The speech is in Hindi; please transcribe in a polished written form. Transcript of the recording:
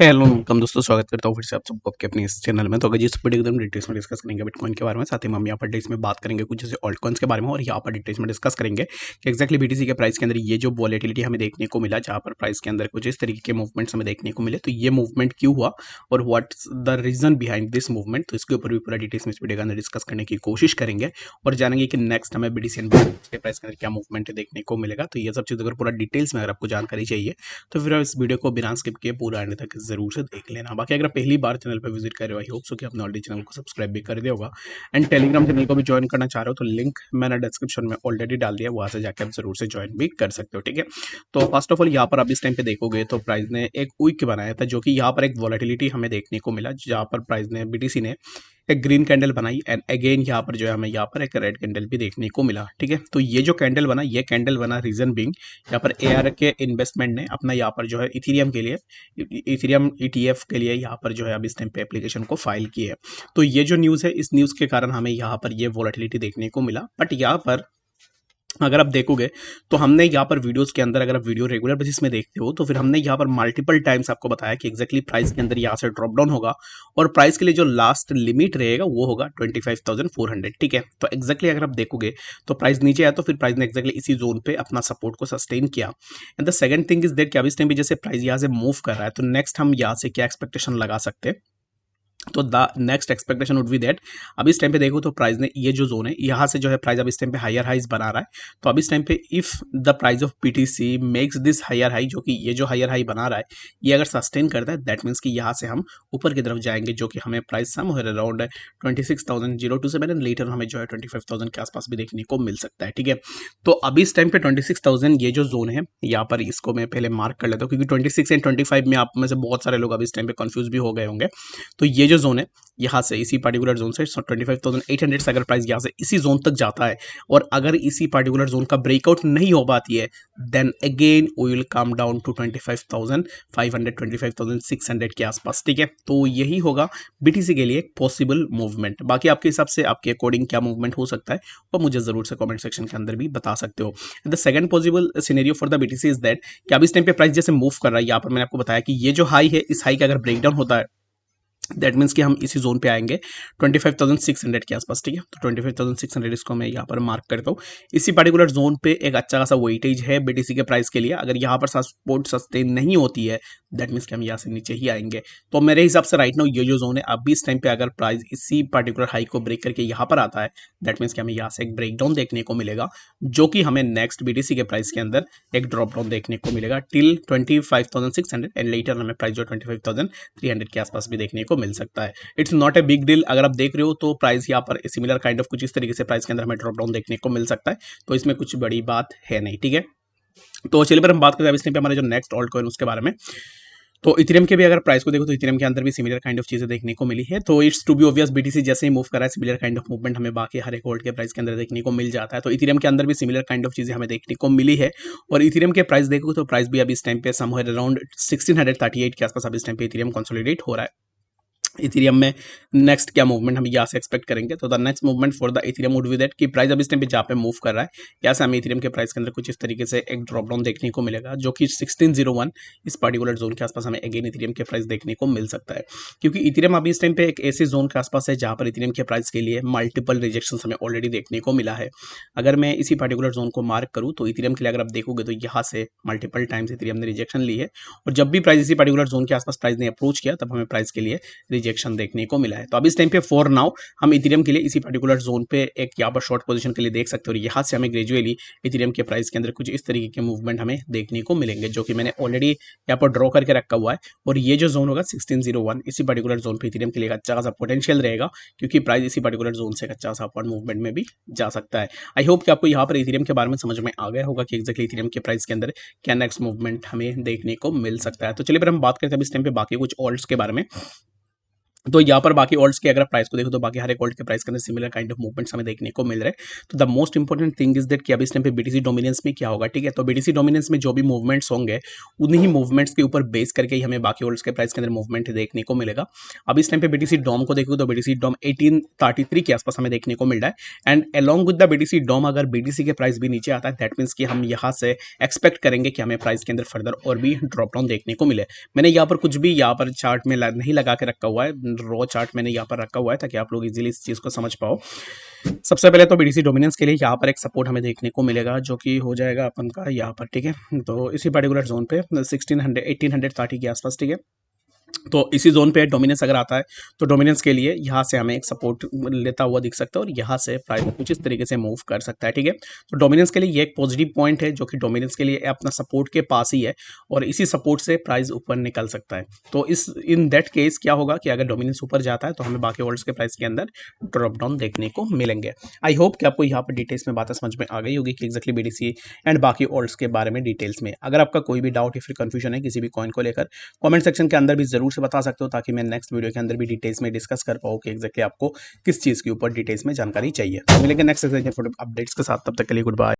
हेलो वेलकम दोस्तों, स्वागत करता हूँ फिर से आप सबको आपके अपने इस चैनल में। तो अगर जिस वीडियो एकदम डिटेल्स में डिस्कस करेंगे बिटकॉइन के बारे में, साथ ही हम यहाँ पर डिटेल्स में बात करेंगे कुछ जैसे ऑल्ट कॉइन्स के बारे में, और यहाँ पर डिटेल्स में डिस्कस करेंगे कि एक्जैक्टली बीटीसी के प्राइस के अंदर ये जो वॉलेटिलिटी हमें देखने को मिला, जहाँ पर प्राइस के अंदर कुछ इस तरीके के मूवमेंट्स हमें देखने को मिले, तो ये मूवमेंट क्यों हुआ और what's the reason behind this movement, तो इसके ऊपर भी पूरा डिटेल्स में इस वीडियो के अंदर डिस्कस करने की कोशिश करेंगे और जानेंगे कि नेक्स्ट हमें बीटीसी एंड के प्राइस के अंदर क्या मूवमेंट देखने को मिलेगा। तो ये सब चीज़ अगर पूरा डिटेल्स में अगर आपको जानकारी चाहिए तो फिर इस वीडियो को बिना स्किप किए पूरा एंड तक जरूर से देख लेना। बाकी अगर पहली बार चैनल पर विजिट कर रहे हो, आई होप सो कि आपने ऑलरेडी चैनल को सब्सक्राइब भी कर दिया होगा एंड टेलीग्राम चैनल को भी ज्वाइन करना चाह रहे हो तो लिंक मैंने डिस्क्रिप्शन में ऑलरेडी डाल दिया, वहां से जाकर आप जरूर से ज्वाइन भी कर सकते हो। ठीक है, तो फर्स्ट ऑफ ऑल यहाँ पर आप इस टाइम पे देखोगे तो प्राइस ने एक वीक बनाया था, जो कि यहाँ पर एक वॉलेटिलिटी हमें देखने को मिला, जहाँ पर प्राइस ने बीटीसी ने एक ग्रीन कैंडल बनाई एंड अगेन यहाँ पर जो है हमें यहाँ पर एक रेड कैंडल भी देखने को मिला। ठीक है, तो ये जो कैंडल बना, ये कैंडल बना रीजन बिंग यहाँ पर एआर के इन्वेस्टमेंट ने अपना यहाँ पर जो है इथेरियम के लिए, इथेरियम ईटीएफ के लिए यहाँ पर जो है अब इस टाइम पे एप्लीकेशन को फाइल की है। तो ये जो न्यूज़ है, इस न्यूज़ के कारण हमें यहाँ पर ये वॉलेटिलिटी देखने को मिला। बट यहाँ पर अगर आप देखोगे तो हमने यहाँ पर वीडियोस के अंदर, अगर आप वीडियो रेगुलर बेसिस में देखते हो तो फिर हमने यहाँ पर मल्टीपल टाइम्स आपको बताया कि एक्जैक्टली प्राइस के अंदर यहाँ से ड्रॉप डाउन होगा और प्राइस के लिए जो लास्ट लिमिट रहेगा वो होगा 25,400। ठीक है, तो एक्जैक्टली अगर आप देखोगे तो प्राइस नीचे आया तो फिर प्राइस ने एक्जैक्टली इसी जोन पे अपना सपोर्ट को सस्टेन किया। And the second thing is that कि अभी इस टाइम भी जैसे प्राइस यहाँ से मूव कर रहा है, तो नेक्स्ट हम यहाँ से क्या एक्सपेक्टेशन लगा सकते हैं, तो the next expectation would be that अब इस टाइम पे देखो तो प्राइस ने ये जो जोन है यहाँ से जो है प्राइस अब इस टाइम पे हायर हाइज बना रहा है। तो अब इस टाइम पे if the price of BTC makes this higher high, जो कि ये जो हायर हाई बना रहा है ये अगर सस्टेन करता है, दैट मीन्स कि यहाँ से हम ऊपर की तरफ जाएंगे, जो कि हमें price some around 26,027 and later हमें जो है 25,000 के आसपास भी देखने को मिल सकता है। ठीक है, तो अभी इस टाइम पे 26,000 ये जो जोन है, यहाँ पर इसको मैं पहले मार्क कर लेता हूँ, क्योंकि 26 एंड 25 में आप में से बहुत सारे लोग अभी इस टाइम पे कंफ्यूज भी हो गए होंगे। तो ये जो जोन है, यहाँ से इसी पर्टिकुलर जोन से 25,800 से अगर प्राइस यहाँ से इसी जोन तक जाता है और अगर इसी पर्टिकुलर जोन का ब्रेकआउट नहीं हो पाती है, then again we will come down to 25,500 25,600 के आसपास। ठीक है, तो यही होगा बीटीसी के लिए एक पॉसिबल मूवमेंट। बाकी आपके हिसाब से आपके अकॉर्डिंग क्या मूवमेंट हो सकता है वो मुझे जरूर से कमेंट सेक्शन के अंदर भी बता सकते हो। The second possible scenario for the BTC is that कि अब इस टाइम पे प्राइस जैसे मूव कर रहा है, यहाँ पर मैंने आपको बताया कि ये जो हाई है, इस हाई का अगर ब्रेकडाउन होता है दैट मीन्स कि हम इसी जोन पे आएंगे 25,600 के आसपास। ठीक है, तो 25,600 इसको मैं यहाँ पर मार्क करता हूँ। इसी पर्टिकुलर जोन पे एक अच्छा खासा वेटेज है बीटीसी के प्राइस के लिए। अगर यहाँ पर सपोर्ट सस्टेन नहीं होती है, दैट मीन्स कि हम यहाँ से नीचे ही आएंगे। तो मेरे हिसाब से राइट नाउ ये जो जोन है, अभी इस टाइम पे अगर प्राइस इसी पर्टिकुलर हाई को ब्रेक करके यहाँ पर आता है, दैट मीन्स कि हमें यहाँ से एक ब्रेक डाउन देखने को मिलेगा, जो कि हमें नेक्स्ट बीटीसी के प्राइस के अंदर एक ड्रॉप डाउन देखने को मिलेगा टिल 25,600 एंड लेटर हमें प्राइस जो 25,300 के आसपास भी देखने को मिल सकता है। It's not a big deal. अगर आप देख रहे हो तो प्राइस यहाँ पर सिमिलर काइंड ऑफ कुछ इस तरीके से प्राइस के अंदर हमें ड्रॉप डाउन देखने को मिल सकता है, तो इसमें कुछ बड़ी बात है नहीं। ठीक है, तो चलिए पर हम बात करते हैं इस टाइम पे हमारे जो नेक्स्ट ऑल्ट कॉइन उसके बारे में। तो इथेरियम के भी अगर प्राइस को देखो तो इथेरियम के अंदर भी सिमिलर काइंड ऑफ चीजें देखने को मिली है। तो it's to be obvious BTC जैसे ही मूव कर रहा है, सिमिलर काइंड ऑफ मूवमेंट हमें बाकी हर एक गोल्ड के प्राइस के अंदर देखने को मिल जाता है। तो इथेरियम के अंदर भी सिमिलर काइंड ऑफ चीजें हमें देखने को मिली है। और इथेरियम के प्राइस देखो तो प्राइस भी अभी इस टाइम पे समवेयर अराउंड 1638 के आसपास अभी इस टाइम पे इथेरियम कंसोलिडेट हो रहा है। इथेरियम में नेक्स्ट क्या मूवमेंट हम यहाँ से एक्सपेक्ट करेंगे, तो the next movement for the Ethereum would be that कि प्राइस अब इस टाइम पे जहाँ पे मूव कर रहा है, यहाँ से हमें इथेरियम के प्राइस के अंदर कुछ इस तरीके से एक ड्रॉप डाउन देखने को मिलेगा, जो कि 1601 इस पर्टिकुलर जोन के आसपास हमें अगेन इथेरियम के प्राइस देखने को मिल सकता है। क्योंकि इथेरियम अभी इस टाइम पे एक ऐसे जोन के आसपास है जहाँ पर इथेरियम के प्राइस के लिए मल्टीपल रिजेक्शन हमें ऑलरेडी देखने को मिला है। अगर मैं इसी पर्टिकुलर जोन को मार्क करूँ तो इथेरियम के लिए अगर आप देखोगे तो यहाँ से मल्टीपल टाइम्स इथेरियम ने रिजेक्शन ली है, और जब भी प्राइस इसी पर्टिकुलर जोन के आसपास प्राइस ने अप्रोच किया तब हमें प्राइस के लिए रिजेक्शन देखने को मिला है। तो अब इस टाइम पे फॉर नाउ हम इथेरियम के लिए इसी पर्टिकुलर जोन पे एक यहाँ पर शॉर्ट पोजीशन के लिए देख सकते हो, और यहाँ से हमें ग्रेजुअली इथेरियम के प्राइस के अंदर कुछ इस तरीके के मूवमेंट हमें देखने को मिलेंगे, जो कि मैंने ऑलरेडी यहाँ पर ड्रॉ करके रखा हुआ है। और ये जो जोन होगा 1601, इसी पर्टिकुलर जोन पे इथेरियम के लिए अच्छा खासा पोटेंशियल रहेगा, क्योंकि प्राइस इसी पर्टिकुलर जोन से अच्छा खासा अपवर्ड मूवमेंट में भी जा सकता है। आई होप कि आपको यहाँ पर इथेरियम के बारे में समझ में आ गया होगा कि एक्जैक्टली इथेरियम के प्राइस के अंदर क्या नेक्स्ट मूवमेंट हमें देखने को मिल सकता है। तो चलिए फिर हम बात करते हैं इस टाइम पे बाकी कुछ ऑल्ट्स के बारे में। तो यहाँ पर बाकी ऑल्ट्स के अगर प्राइस को देखो तो बाकी हर एक ऑल्ट के प्राइस के अंदर सिमिलर काइंड ऑफ मूवमेंट्स हमें देखने को मिल रहे हैं। तो the most important thing is that कि अभी इस टाइम पे बीटीसी डोमिनेंस में क्या होगा, ठीक है। तो बीटीसी डोमिनेंस में जो भी मूवमेंट्स होंगे उन्हीं मूवमेंट्स के ऊपर बेस करके ही हमें बाकी ऑल्ट्स के प्राइस के अंदर मूवमेंट देखने को मिलेगा। अब इस टाइम पे बीटीसी डॉम को देखो तो बीटीसी डॉम 1833 के आसपास हमें देखने को मिल रहा है। And along with the BTC dom अगर बीटीसी के प्राइस भी नीचे आता है दैट मीन्स कि हम यहाँ से एक्सपेक्ट करेंगे कि हमें प्राइस के अंदर फर्दर और भी ड्रॉप डाउन देखने को मिले। मैंने यहाँ पर कुछ भी यहाँ पर चार्ट में नहीं लगा के रखा हुआ है, रॉ चार्ट मैंने यहाँ पर रखा हुआ है ताकि आप लोग इजीली इस चीज़ को समझ पाओ। सबसे पहले तो बीडीसी डोमिनेंस के लिए यहाँ पर एक सपोर्ट हमें देखने को मिलेगा जो कि हो जाएगा अपन का यहाँ पर, ठीक है। तो इसी पर्टिकुलर जोन पे 1830 के आसपास, ठीक है। तो इसी जोन पे डोमिनेंस अगर आता है तो डोमिनेंस के लिए यहाँ से हमें एक सपोर्ट लेता हुआ दिख सकता है और यहाँ से प्राइस कुछ इस तरीके से मूव कर सकता है, ठीक है। तो डोमिनेंस के लिए ये एक पॉजिटिव पॉइंट है जो कि डोमिनेंस के लिए अपना सपोर्ट के पास ही है और इसी सपोर्ट से प्राइस ऊपर निकल सकता है। तो इस इन दैट केस क्या होगा कि अगर डोमिनेंस ऊपर जाता है तो हमें बाकी ऑल्ट्स के प्राइस के अंदर ड्रॉप डाउन देखने को मिलेंगे। आई होप कि आपको यहाँ पर डिटेल्स में बातें समझ में आ गई होगी कि एक्जैक्टली बीडीसी एंड बाकी ऑल्ट्स के बारे में डिटेल्स में। अगर आपका कोई भी डाउट या फिर कंफ्यूजन है किसी भी कॉइन को लेकर, कमेंट सेक्शन के अंदर भी जरूर से बता सकते हो ताकि मैं नेक्स्ट वीडियो के अंदर भी डिटेल्स में डिस्कस कर पाऊँ कि एक्जैक्टली आपको किस चीज़ के ऊपर डिटेल्स में जानकारी चाहिए। तो मिलेंगे नेक्स्ट अपडेट्स के साथ, तब तक के लिए गुड बाय।